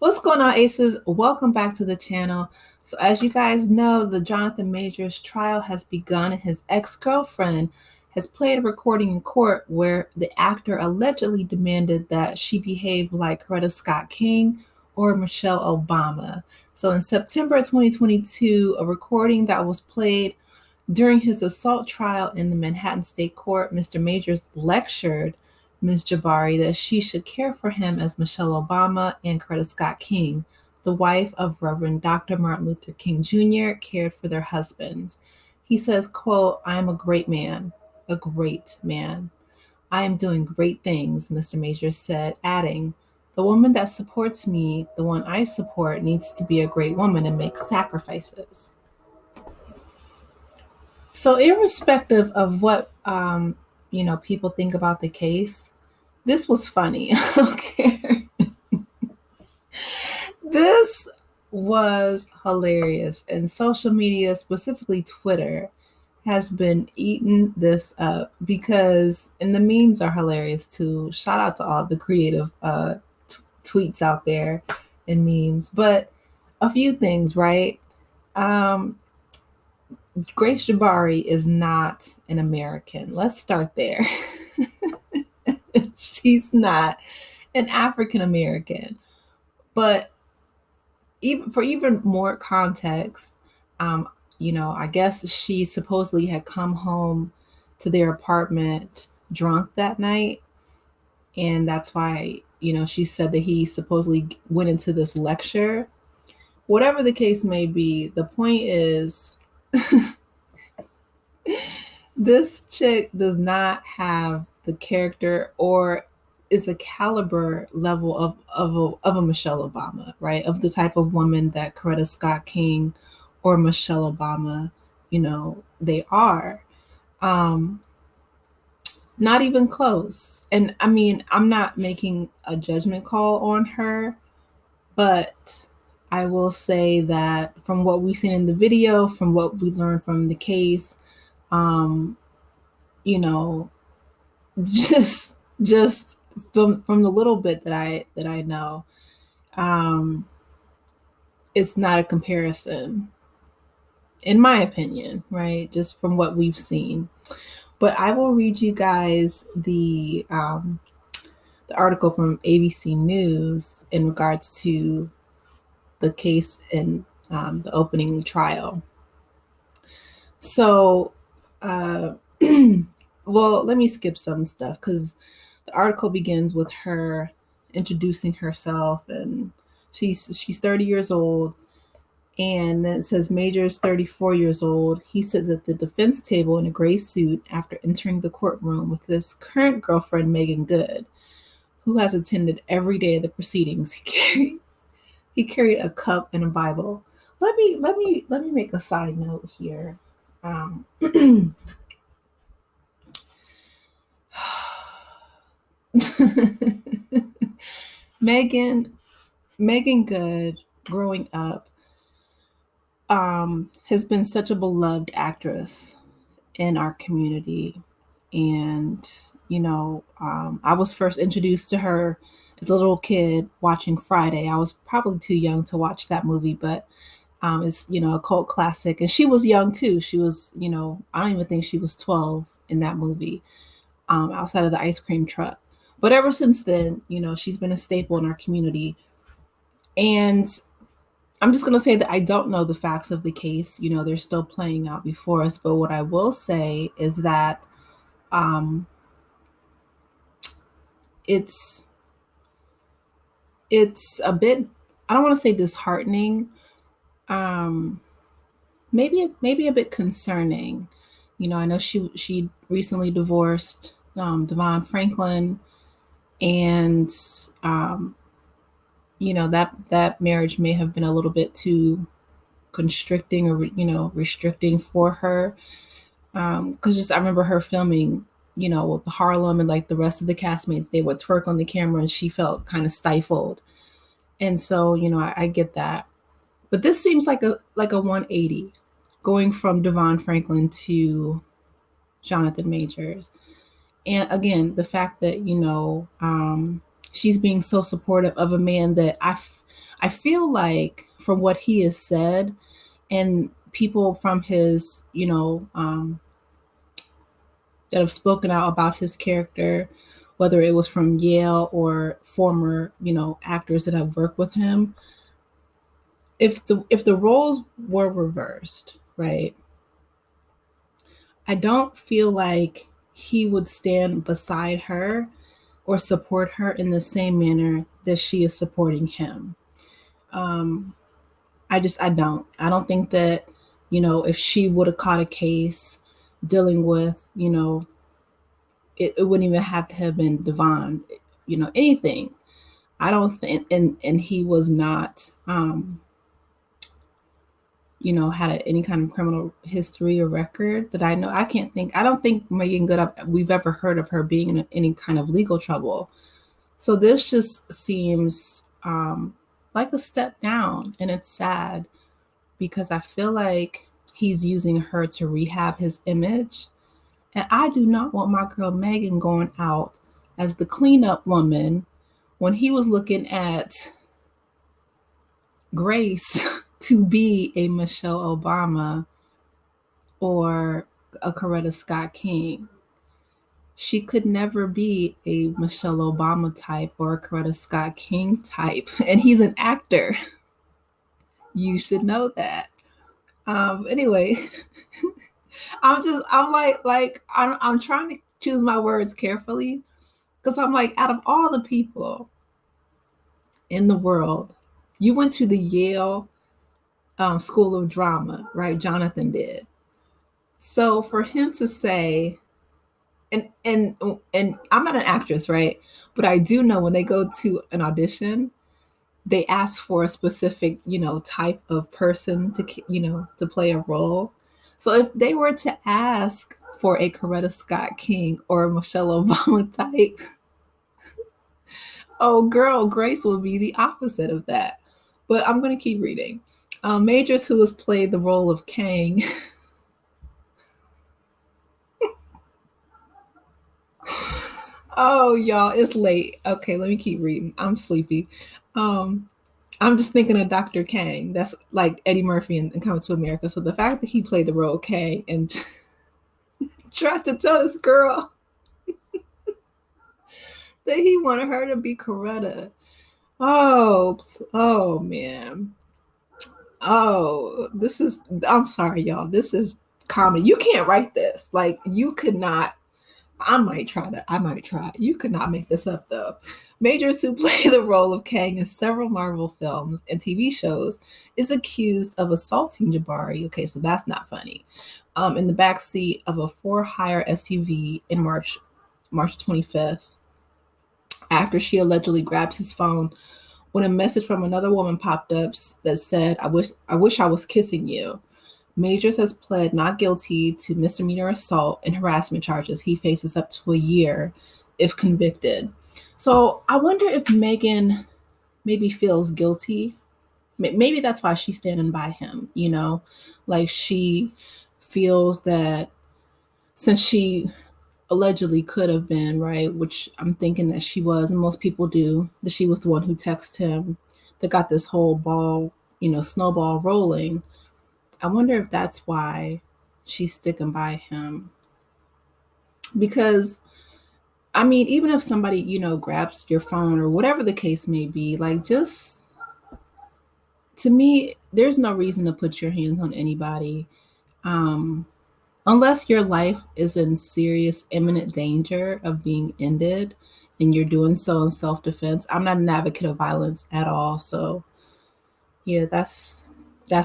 What's going on, Aces? Welcome back to the channel. So, as you guys know, the Jonathan Majors trial has begun, and his ex-girlfriend has played a recording in court where the actor allegedly demanded that she behave like Coretta Scott King or Michelle Obama. So, in September 2022, a recording that was played during his assault trial in the Manhattan State Court, Mr. Majors lectured Ms. Jabbari that she should care for him as Michelle Obama and Coretta Scott King, the wife of Reverend Dr. Martin Luther King Jr., cared for their husbands. He says, quote, "I am a great man, a great man. I am doing great things," Mr. Majors said, adding, "The woman that supports me, the one I support, needs to be a great woman and make sacrifices." So, irrespective of what people think about the case, this was funny. Okay, this was hilarious, and social media, specifically Twitter, has been eating this up because, and the memes are hilarious too. Shout out to all the creative tweets out there and memes, but a few things, right? Um, Grace Jabbari is not an American. Let's start there. She's not an African American. But even more context, I guess she supposedly had come home to their apartment drunk that night, and that's why she said that he supposedly went into this lecture. Whatever the case may be, the point is this chick does not have the character or is a caliber level of a Michelle Obama, right? Of the type of woman that Coretta Scott King or Michelle Obama, they are. Um, Not even close. And I mean, I'm not making a judgment call on her, but I will say that from what we've seen in the video, from what we learned from the case, um, you know, just from the little bit that I know, um, it's not a comparison, in my opinion, right? Just from what we've seen. But I will read you guys the article from ABC News in regards to the case in the opening trial. So, uh, well, let me skip some stuff because the article begins with her introducing herself, and she's 30 years old, and then it says Major is 34 years old. He sits at the defense table in a gray suit after entering the courtroom with his current girlfriend Meghan Good, who has attended every day of the proceedings. He carried a cup and a Bible. Let me make a side note here. Um, Megan Megan Good, growing up, has been such a beloved actress in our community, and I was first introduced to her as a little kid watching Friday. I was probably too young to watch that movie, but it's a cult classic, and she was young too. She was I don't even think she was 12 in that movie, outside of the ice cream truck. But ever since then, she's been a staple in our community. And I'm just going to say that I don't know the facts of the case. They're still playing out before us. But what I will say is that um, it's it's a bit, I don't want to say disheartening, um, maybe a bit concerning. I know she recently divorced Devon Franklin, and that marriage may have been a little bit too constricting or restricting for her. Because just I remember her filming, with the Harlem and like the rest of the castmates, they would twerk on the camera, and she felt kind of stifled. And so, I get that. But this seems like a 180, going from Devon Franklin to Jonathan Majors. And again, the fact that she's being so supportive of a man that I feel like from what he has said and people from his, that have spoken out about his character, whether it was from Yale or former, actors that have worked with him, if the roles were reversed, right? I don't feel like he would stand beside her or support her in the same manner that she is supporting him. Um, I don't think that, if she would have caught a case dealing with, it wouldn't even have to have been Devon, anything. I don't think, and he was not, had any kind of criminal history or record that I know. I don't think Megan Good, we've ever heard of her being in any kind of legal trouble. So this just seems like a step down, and it's sad because I feel like he's using her to rehab his image. And I do not want my girl Megan going out as the cleanup woman when he was looking at Grace to be a Michelle Obama or a Coretta Scott King. She could never be a Michelle Obama type or a Coretta Scott King type. And he's an actor. You should know that. Anyway, I'm trying to choose my words carefully because I'm like, out of all the people in the world, you went to the Yale School of Drama, right? Jonathan did. So for him to say, and I'm not an actress, right? But I do know when they go to an audition, they ask for a specific, type of person to play a role. So if they were to ask for a Coretta Scott King or a Michelle Obama type, oh girl, Grace will be the opposite of that. But I'm going to keep reading. Majors, who has played the role of Kang, oh y'all, it's late. Okay, let me keep reading. I'm sleepy. Um, I'm just thinking of Dr. Kang. That's like Eddie Murphy in Coming to America. So the fact that he played the role of Kang and tried to tell this girl that he wanted her to be Coretta. Oh, oh man. Oh, I'm sorry, y'all. This is comedy. You can't write this. Like, you could not. I might try to. I might try. You could not make this up, though. Majors, who played the role of Kang in several Marvel films and TV shows, is accused of assaulting Jabbari. Okay, so that's not funny. In the back seat of a for-hire SUV in March 25th, after she allegedly grabbed his phone when a message from another woman popped up that said, "I wish I was kissing you." Majors has pled not guilty to misdemeanor assault and harassment charges. He faces up to a year if convicted. So I wonder if Megan maybe feels guilty. Maybe that's why she's standing by him, like she feels that since she allegedly could have been, right, which I'm thinking that she was, and most people do, that she was the one who texted him that got this whole ball, snowball rolling. I wonder if that's why she's sticking by him. Because, I mean, even if somebody, grabs your phone or whatever the case may be, like, just to me, there's no reason to put your hands on anybody. Um, Unless your life is in serious imminent danger of being ended and you're doing so in self-defense. I'm not an advocate of violence at all. So yeah, that's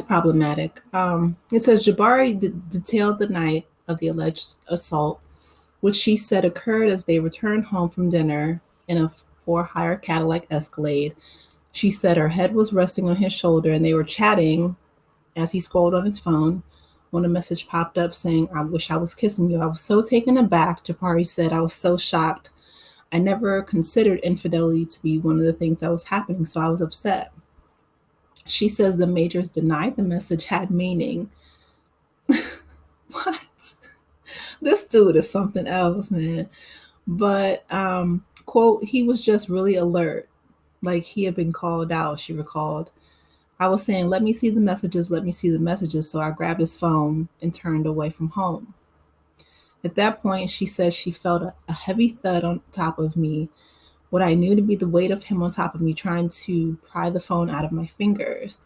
problematic. It says Jabbari detailed the night of the alleged assault, which she said occurred as they returned home from dinner in a for-hire Cadillac Escalade. She said her head was resting on his shoulder and they were chatting as he scrolled on his phone when a message popped up saying, "I wish I was kissing you." I was so taken aback, Jabbari said. I was so shocked. I never considered infidelity to be one of the things that was happening, so I was upset. She says the Majors denied the message had meaning. What? This dude is something else, man. But, quote, he was just really alert. Like he had been called out, she recalled. I was saying, let me see the messages, let me see the messages. So I grabbed his phone and turned away from home. At that point, she said she felt a heavy thud on top of me, what I knew to be the weight of him on top of me, trying to pry the phone out of my fingers.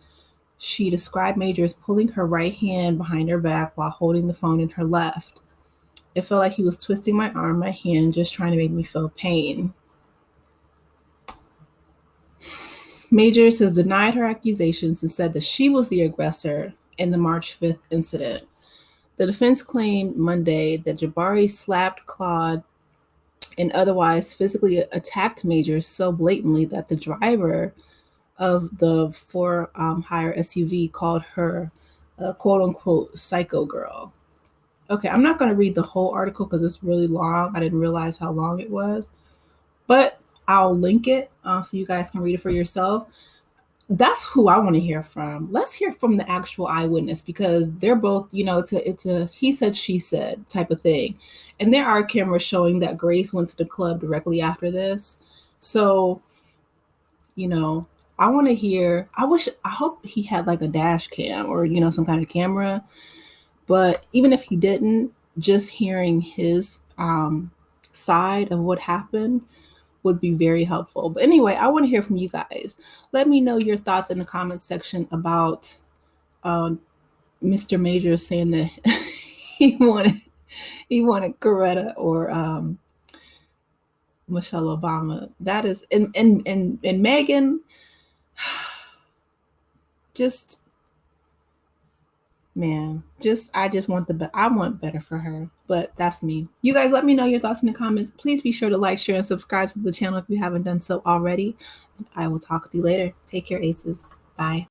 She described Major as pulling her right hand behind her back while holding the phone in her left. It felt like he was twisting my arm, my hand, just trying to make me feel pain. Majors has denied her accusations and said that she was the aggressor in the March 5th incident. The defense claimed Monday that Jabbari slapped, clawed, and otherwise physically attacked Majors so blatantly that the driver of the for-hire SUV called her a quote-unquote psycho girl. Okay, I'm not going to read the whole article because it's really long. I didn't realize how long it was, but I'll link it so you guys can read it for yourself. That's who I want to hear from. Let's hear from the actual eyewitness because they're both, it's a he said she said type of thing. And there are cameras showing that Grace went to the club directly after this. So, you know, I want to hear, I hope he had like a dash cam or, some kind of camera. But even if he didn't, just hearing his side of what happened would be very helpful. But anyway, I want to hear from you guys. Let me know your thoughts in the comments section about Mr. Major saying that he wanted Coretta or Michelle Obama. That is and Meghan, just man, I just want I want better for her, but that's me. You guys let me know your thoughts in the comments. Please be sure to like, share, and subscribe to the channel if you haven't done so already. I will talk with you later. Take care, aces. Bye.